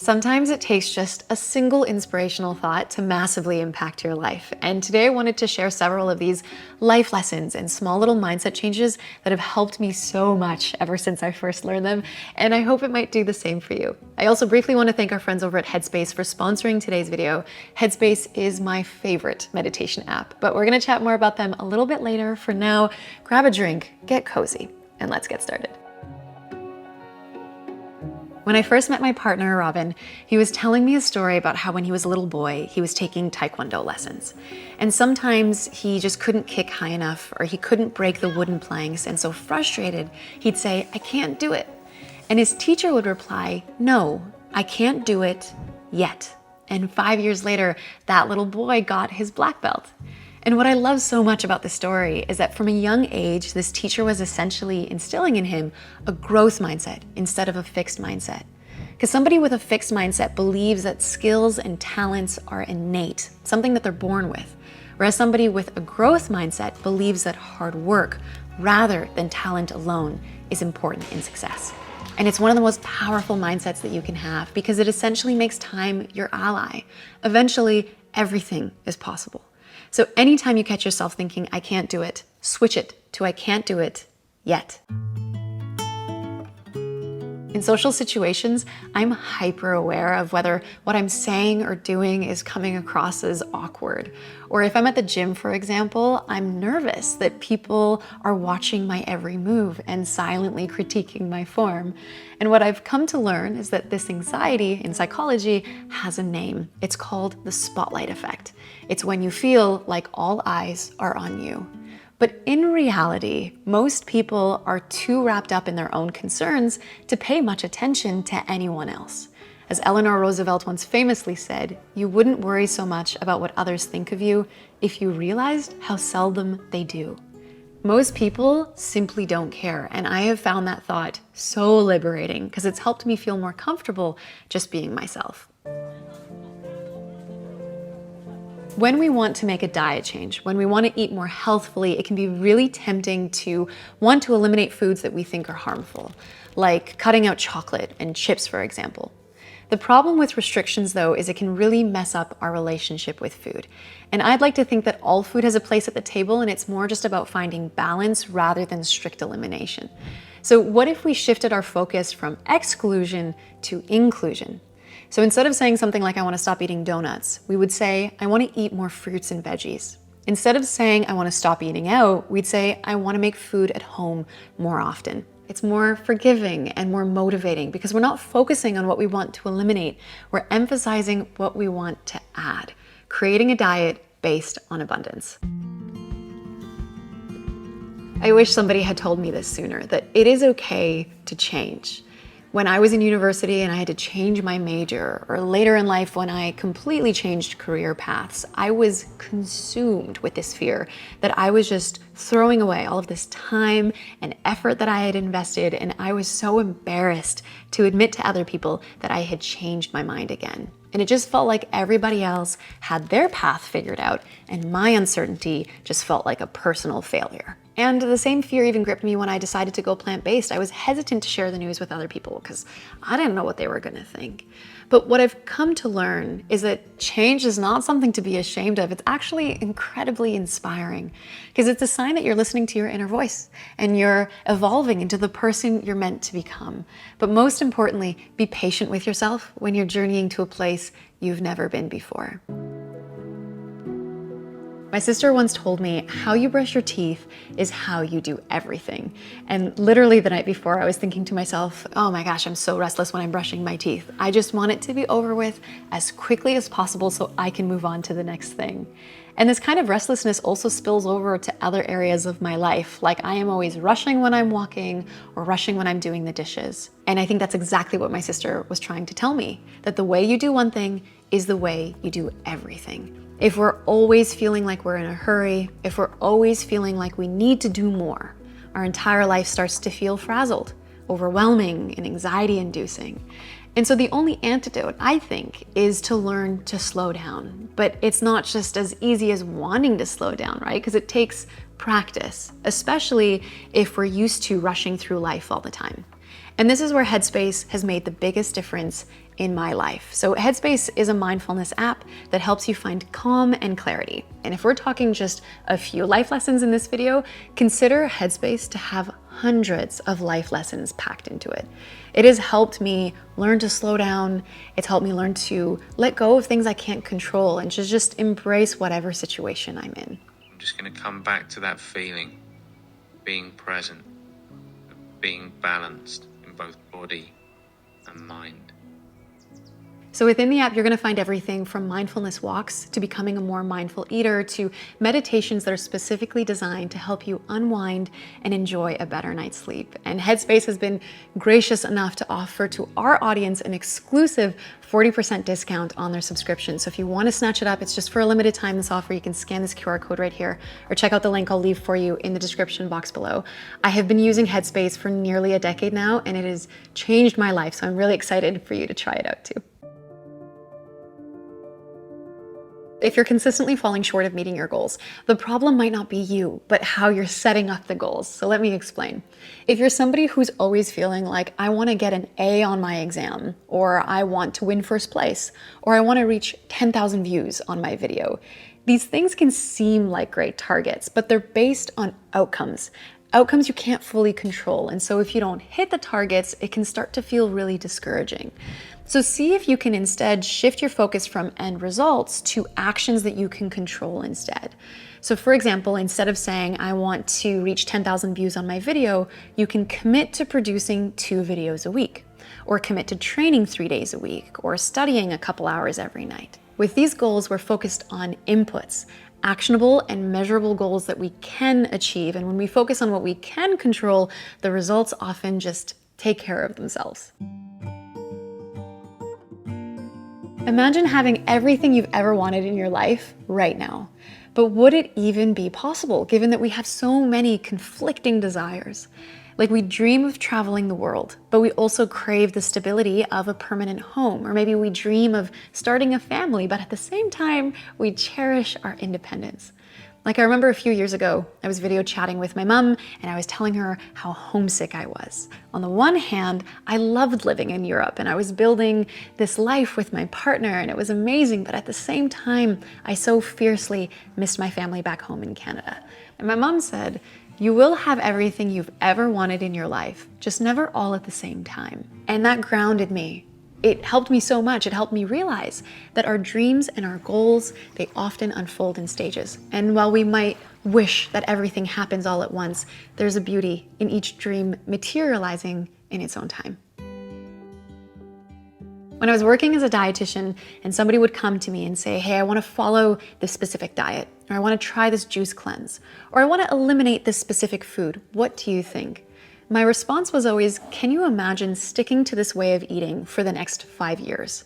Sometimes it takes just a single inspirational thought to massively impact your life. And today I wanted to share several of these life lessons and small little mindset changes that have helped me so much ever since I first learned them. And I hope it might do the same for you. I also briefly want to thank our friends over at Headspace for sponsoring today's video. Headspace is my favorite meditation app, but we're going to chat more about them a little bit later. For now, grab a drink, get cozy, and let's get started. When I first met my partner, Robin, he was telling me a story about how when he was a little boy, he was taking Taekwondo lessons. And sometimes he just couldn't kick high enough or he couldn't break the wooden planks. And so frustrated, he'd say, "I can't do it." And his teacher would reply, "No, I can't do it yet." And 5 years later, that little boy got his black belt. And what I love so much about this story is that from a young age, this teacher was essentially instilling in him a growth mindset instead of a fixed mindset. Because somebody with a fixed mindset believes that skills and talents are innate, something that they're born with. Whereas somebody with a growth mindset believes that hard work, rather than talent alone, is important in success. And it's one of the most powerful mindsets that you can have because it essentially makes time your ally. Eventually, everything is possible. So anytime you catch yourself thinking, "I can't do it," switch it to "I can't do it yet." In social situations, I'm hyper aware of whether what I'm saying or doing is coming across as awkward. Or if I'm at the gym, for example, I'm nervous that people are watching my every move and silently critiquing my form. And what I've come to learn is that this anxiety in psychology has a name. It's called the spotlight effect. It's when you feel like all eyes are on you. But in reality, most people are too wrapped up in their own concerns to pay much attention to anyone else. As Eleanor Roosevelt once famously said, "You wouldn't worry so much about what others think of you if you realized how seldom they do." Most people simply don't care, and I have found that thought so liberating because it's helped me feel more comfortable just being myself. When we want to make a diet change, when we want to eat more healthfully, it can be really tempting to want to eliminate foods that we think are harmful, like cutting out chocolate and chips, for example. The problem with restrictions, though, is it can really mess up our relationship with food. And I'd like to think that all food has a place at the table, and it's more just about finding balance rather than strict elimination. So what if we shifted our focus from exclusion to inclusion? So instead of saying something like, "I want to stop eating donuts," we would say, "I want to eat more fruits and veggies." Instead of saying, "I want to stop eating out," we'd say, "I want to make food at home more often." It's more forgiving and more motivating because we're not focusing on what we want to eliminate. We're emphasizing what we want to add, creating a diet based on abundance. I wish somebody had told me this sooner, that it is okay to change. When I was in university and I had to change my major, or later in life when I completely changed career paths, I was consumed with this fear that I was just throwing away all of this time and effort that I had invested, and I was so embarrassed to admit to other people that I had changed my mind again. And it just felt like everybody else had their path figured out, and my uncertainty just felt like a personal failure. And the same fear even gripped me when I decided to go plant-based. I was hesitant to share the news with other people because I didn't know what they were gonna think. But what I've come to learn is that change is not something to be ashamed of. It's actually incredibly inspiring because it's a sign that you're listening to your inner voice and you're evolving into the person you're meant to become. But most importantly, be patient with yourself when you're journeying to a place you've never been before. My sister once told me, "How you brush your teeth is how you do everything." And literally the night before, I was thinking to myself, "Oh my gosh, I'm so restless when I'm brushing my teeth. I just want it to be over with as quickly as possible so I can move on to the next thing." And this kind of restlessness also spills over to other areas of my life. Like I am always rushing when I'm walking or rushing when I'm doing the dishes. And I think that's exactly what my sister was trying to tell me, that the way you do one thing is the way you do everything. If we're always feeling like we're in a hurry, if we're always feeling like we need to do more, our entire life starts to feel frazzled, overwhelming, and anxiety-inducing. And so the only antidote, I think, is to learn to slow down. But it's not just as easy as wanting to slow down, right? Because it takes practice, especially if we're used to rushing through life all the time. And this is where Headspace has made the biggest difference in my life. So Headspace is a mindfulness app that helps you find calm and clarity. And if we're talking just a few life lessons in this video, consider Headspace to have hundreds of life lessons packed into it. It has helped me learn to slow down. It's helped me learn to let go of things I can't control and to just embrace whatever situation I'm in. I'm just going to come back to that feeling, being present, being balanced in both body and mind. So within the app, you're going to find everything from mindfulness walks to becoming a more mindful eater to meditations that are specifically designed to help you unwind and enjoy a better night's sleep. And Headspace has been gracious enough to offer to our audience an exclusive 40% discount on their subscription. So if you want to snatch it up, it's just for a limited time, this offer. You can scan this QR code right here or check out the link I'll leave for you in the description box below. I have been using Headspace for nearly a decade now, and it has changed my life. So I'm really excited for you to try it out too. If you're consistently falling short of meeting your goals, the problem might not be you, but how you're setting up the goals. So let me explain. If you're somebody who's always feeling like, I want to get an A on my exam, or I want to win first place, or I want to reach 10,000 views on my video, these things can seem like great targets, but they're based on outcomes. Outcomes you can't fully control. And so if you don't hit the targets, it can start to feel really discouraging. So see if you can instead shift your focus from end results to actions that you can control instead. So for example, instead of saying, I want to reach 10,000 views on my video, you can commit to producing 2 videos a week, or commit to training 3 days a week, or studying a couple hours every night. With these goals, we're focused on inputs, actionable and measurable goals that we can achieve. And when we focus on what we can control, the results often just take care of themselves. Imagine having everything you've ever wanted in your life right now. But would it even be possible, given that we have so many conflicting desires? Like, we dream of traveling the world, but we also crave the stability of a permanent home. Or maybe we dream of starting a family, but at the same time, we cherish our independence. Like, I remember a few years ago, I was video chatting with my mom and I was telling her how homesick I was. On the one hand, I loved living in Europe and I was building this life with my partner and it was amazing, but at the same time, I so fiercely missed my family back home in Canada. And my mom said, you will have everything you've ever wanted in your life, just never all at the same time. And that grounded me. It helped me so much. It helped me realize that our dreams and our goals, they often unfold in stages. And while we might wish that everything happens all at once, there's a beauty in each dream materializing in its own time. When I was working as a dietitian and somebody would come to me and say, hey, I want to follow this specific diet, or I want to try this juice cleanse, or I want to eliminate this specific food, what do you think? My response was always, can you imagine sticking to this way of eating for the next 5 years?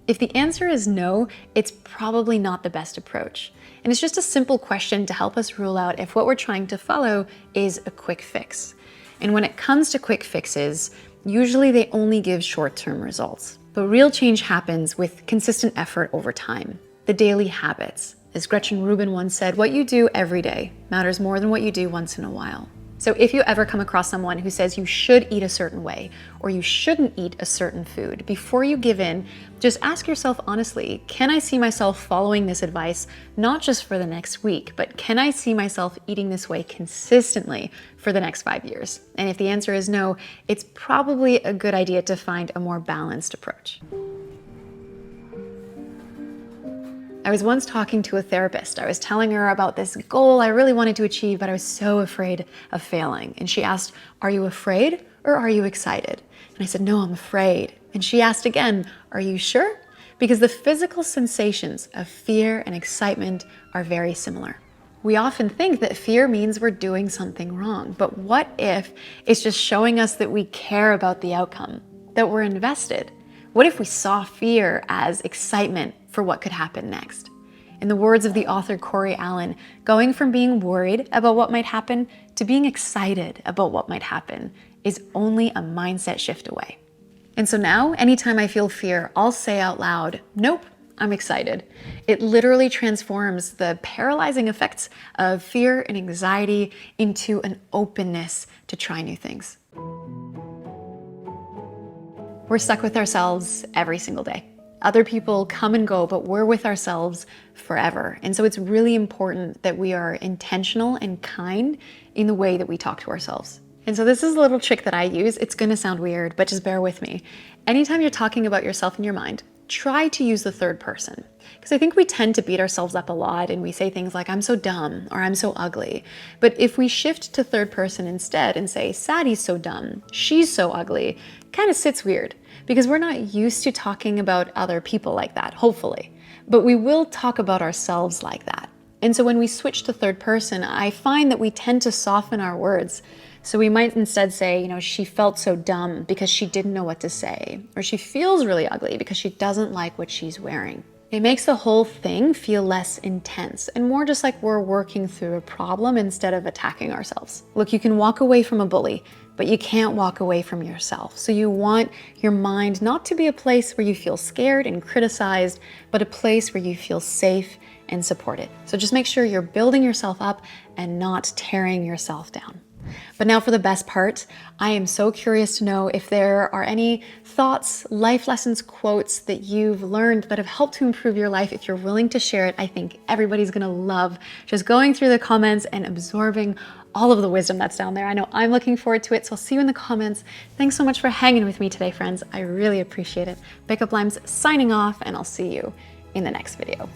If the answer is no, it's probably not the best approach. And it's just a simple question to help us rule out if what we're trying to follow is a quick fix. And when it comes to quick fixes, usually they only give short-term results. But real change happens with consistent effort over time, the daily habits. As Gretchen Rubin once said, what you do every day matters more than what you do once in a while. So if you ever come across someone who says you should eat a certain way or you shouldn't eat a certain food, before you give in, just ask yourself honestly, can I see myself following this advice, not just for the next week, but can I see myself eating this way consistently for the next 5 years? And if the answer is no, it's probably a good idea to find a more balanced approach. I was once talking to a therapist. I was telling her about this goal I really wanted to achieve, but I was so afraid of failing. And she asked, are you afraid or are you excited? And I said, no, I'm afraid. And she asked again, are you sure? Because the physical sensations of fear and excitement are very similar. We often think that fear means we're doing something wrong, but what if it's just showing us that we care about the outcome, that we're invested? What if we saw fear as excitement for what could happen next? In the words of the author Corey Allen, going from being worried about what might happen to being excited about what might happen is only a mindset shift away. And so now, anytime I feel fear, I'll say out loud, nope, I'm excited. It literally transforms the paralyzing effects of fear and anxiety into an openness to try new things. We're stuck with ourselves every single day. Other people come and go, but we're with ourselves forever. And so it's really important that we are intentional and kind in the way that we talk to ourselves. And so this is a little trick that I use. It's gonna sound weird, but just bear with me. Anytime you're talking about yourself in your mind, try to use the third person. Because I think we tend to beat ourselves up a lot and we say things like, I'm so dumb or I'm so ugly. But if we shift to third person instead and say, Sadia's so dumb, she's so ugly, it kind of sits weird because we're not used to talking about other people like that, hopefully. But we will talk about ourselves like that. And so when we switch to third person, I find that we tend to soften our words. So we might instead say, she felt so dumb because she didn't know what to say, or she feels really ugly because she doesn't like what she's wearing. It makes the whole thing feel less intense and more just like we're working through a problem instead of attacking ourselves. Look, you can walk away from a bully, but you can't walk away from yourself. So you want your mind not to be a place where you feel scared and criticized, but a place where you feel safe and supported. So just make sure you're building yourself up and not tearing yourself down. But now for the best part, I am so curious to know if there are any thoughts, life lessons, quotes that you've learned that have helped to improve your life. If you're willing to share it, I think everybody's gonna love just going through the comments and absorbing all of the wisdom that's down there. I know I'm looking forward to it, so I'll see you in the comments. Thanks so much for hanging with me today, friends. I really appreciate it. Pick Up Limes signing off, and I'll see you in the next video.